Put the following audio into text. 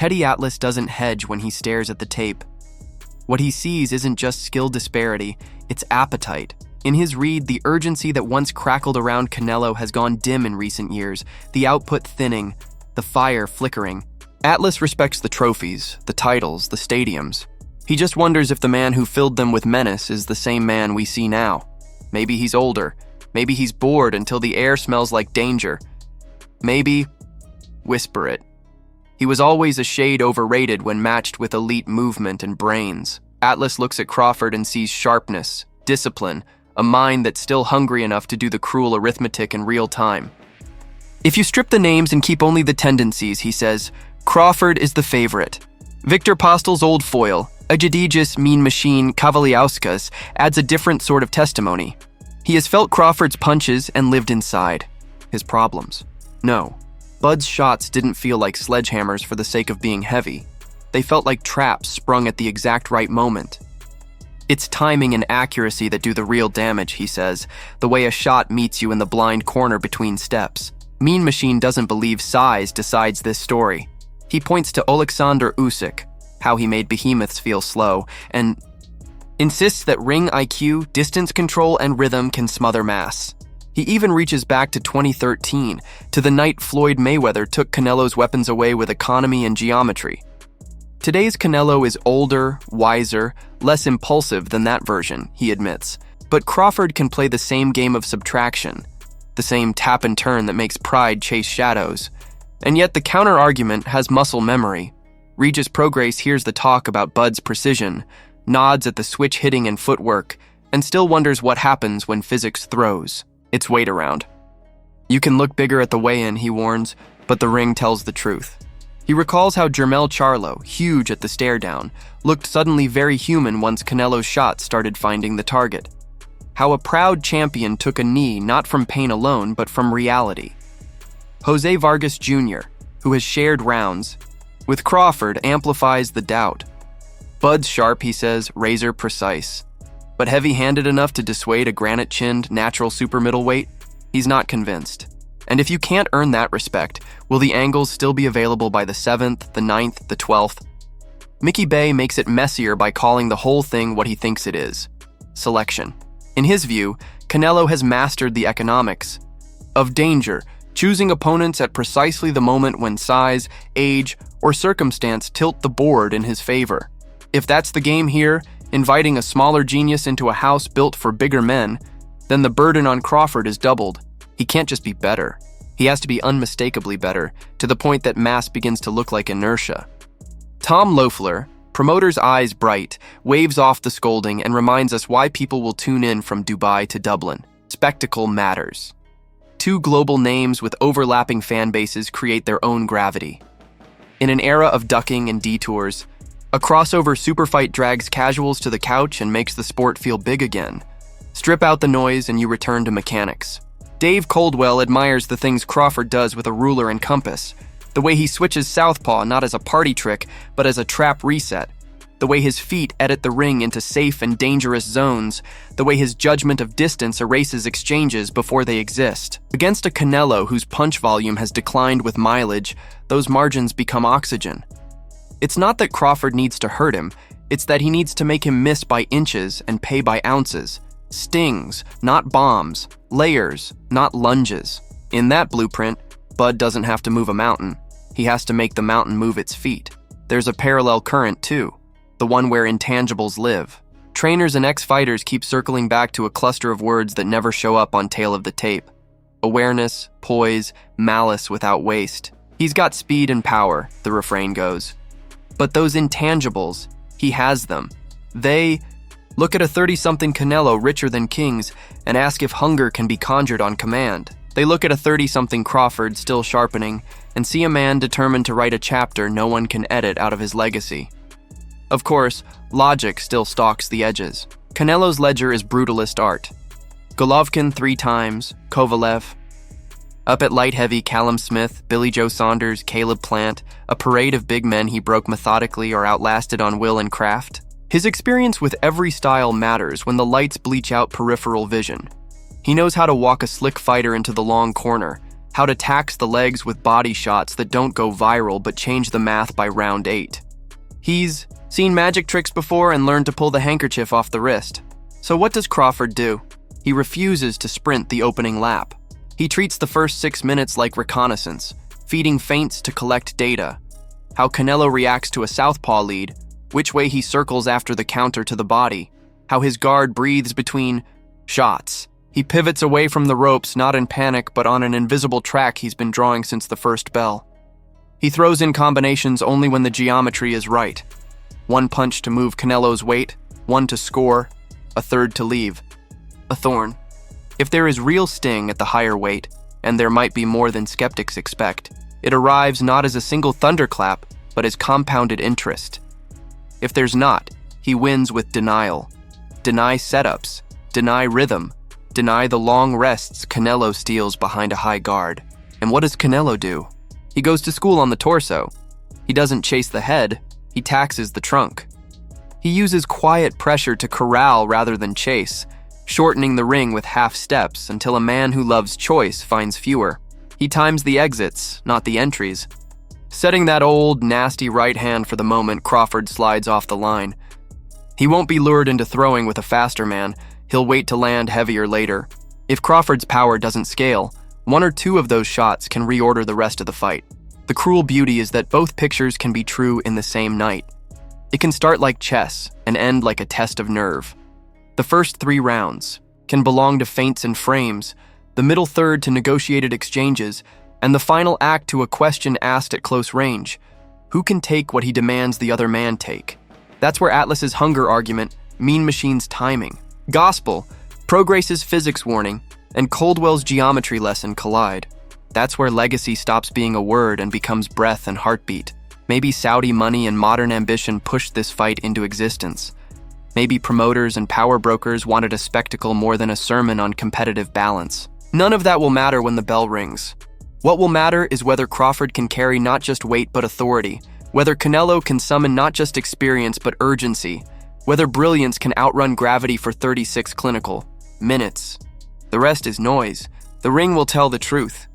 Teddy Atlas doesn't hedge when he stares at the tape. What he sees isn't just skill disparity, it's appetite. In his read, the urgency that once crackled around Canelo has gone dim in recent years, the output thinning, the fire flickering. Atlas respects the trophies, the titles, the stadiums. He just wonders if the man who filled them with menace is the same man we see now. Maybe he's older. Maybe he's bored until the air smells like danger. Maybe, whisper it. He was always a shade overrated when matched with elite movement and brains. Atlas looks at Crawford and sees sharpness, discipline, a mind that's still hungry enough to do the cruel arithmetic in real time. If you strip the names and keep only the tendencies, he says, Crawford is the favorite. Victor Postel's old foil, Egidijus mean machine Kavaliauskas, adds a different sort of testimony. He has felt Crawford's punches and lived inside his problems. No, Bud's shots didn't feel like sledgehammers for the sake of being heavy. They felt like traps sprung at the exact right moment. It's timing and accuracy that do the real damage, he says, the way a shot meets you in the blind corner between steps. Mean Machine doesn't believe size decides this story. He points to Oleksandr Usyk, how he made behemoths feel slow, and insists that ring IQ, distance control, and rhythm can smother mass. He even reaches back to 2013, to the night Floyd Mayweather took Canelo's weapons away with economy and geometry. Today's Canelo is older, wiser, less impulsive than that version, he admits. But Crawford can play the same game of subtraction, the same tap and turn that makes pride chase shadows. And yet the counter-argument has muscle memory. Regis Prograis hears the talk about Bud's precision, nods at the switch hitting and footwork, and still wonders what happens when physics throws its weight around. You can look bigger at the weigh-in, he warns, but the ring tells the truth. He recalls how Jermell Charlo, huge at the stare-down, looked suddenly very human once Canelo's shots started finding the target. How a proud champion took a knee not from pain alone, but from reality. Jose Vargas Jr., who has shared rounds with Crawford, amplifies the doubt. Bud's sharp, he says, razor precise. But heavy-handed enough to dissuade a granite-chinned, natural super middleweight? He's not convinced. And if you can't earn that respect, will the angles still be available by the 7th, the 9th, the 12th? Mickey Bay makes it messier by calling the whole thing what he thinks it is: selection. In his view, Canelo has mastered the economics of danger, choosing opponents at precisely the moment when size, age, or circumstance tilt the board in his favor. If that's the game here, inviting a smaller genius into a house built for bigger men, then the burden on Crawford is doubled. He can't just be better. He has to be unmistakably better, to the point that mass begins to look like inertia. Tom Loeffler, promoter's eyes bright, waves off the scolding and reminds us why people will tune in from Dubai to Dublin. Spectacle matters. Two global names with overlapping fan bases create their own gravity. In an era of ducking and detours, a crossover superfight drags casuals to the couch and makes the sport feel big again. Strip out the noise and you return to mechanics. Dave Coldwell admires the things Crawford does with a ruler and compass. The way he switches southpaw not as a party trick, but as a trap reset. The way his feet edit the ring into safe and dangerous zones. The way his judgment of distance erases exchanges before they exist. Against a Canelo whose punch volume has declined with mileage, those margins become oxygen. It's not that Crawford needs to hurt him, it's that he needs to make him miss by inches and pay by ounces. Stings, not bombs. Layers, not lunges. In that blueprint, Bud doesn't have to move a mountain. He has to make the mountain move its feet. There's a parallel current too, the one where intangibles live. Trainers and ex-fighters keep circling back to a cluster of words that never show up on tail of the tape. Awareness, poise, malice without waste. He's got speed and power, the refrain goes. But those intangibles, he has them. They look at a 30-something Canelo richer than kings and ask if hunger can be conjured on command. They look at a 30-something Crawford still sharpening and see a man determined to write a chapter no one can edit out of his legacy. Of course, logic still stalks the edges. Canelo's ledger is brutalist art. Golovkin 3 times, Kovalev. Up at light heavy, Callum Smith, Billy Joe Saunders, Caleb Plant, a parade of big men he broke methodically or outlasted on will and craft. His experience with every style matters when the lights bleach out peripheral vision. He knows how to walk a slick fighter into the long corner, how to tax the legs with body shots that don't go viral but change the math by round 8. He's seen magic tricks before and learned to pull the handkerchief off the wrist. So what does Crawford do? He refuses to sprint the opening lap. He treats the first 6 minutes like reconnaissance, feeding feints to collect data. How Canelo reacts to a southpaw lead, which way he circles after the counter to the body, how his guard breathes between shots. He pivots away from the ropes, not in panic, but on an invisible track he's been drawing since the first bell. He throws in combinations only when the geometry is right. One punch to move Canelo's weight, one to score, a third to leave. A thorn. If there is real sting at the higher weight, and there might be more than skeptics expect, it arrives not as a single thunderclap, but as compounded interest. If there's not, he wins with denial. Deny setups, deny rhythm, deny the long rests Canelo steals behind a high guard. And what does Canelo do? He goes to school on the torso. He doesn't chase the head, he taxes the trunk. He uses quiet pressure to corral rather than chase, shortening the ring with half steps until a man who loves choice finds fewer. He times the exits, not the entries. Setting that old, nasty right hand for the moment Crawford slides off the line. He won't be lured into throwing with a faster man, he'll wait to land heavier later. If Crawford's power doesn't scale, one or two of those shots can reorder the rest of the fight. The cruel beauty is that both pictures can be true in the same night. It can start like chess and end like a test of nerve. The first 3 rounds can belong to feints and frames, the middle third to negotiated exchanges, and the final act to a question asked at close range. Who can take what he demands the other man take? That's where Atlas's hunger argument, Mean Machine's timing, Gospel, Prograce's physics warning, and Coldwell's geometry lesson collide. That's where legacy stops being a word and becomes breath and heartbeat. Maybe Saudi money and modern ambition pushed this fight into existence. Maybe promoters and power brokers wanted a spectacle more than a sermon on competitive balance. None of that will matter when the bell rings. What will matter is whether Crawford can carry not just weight but authority, whether Canelo can summon not just experience but urgency, whether brilliance can outrun gravity for 36 clinical minutes. The rest is noise. The ring will tell the truth.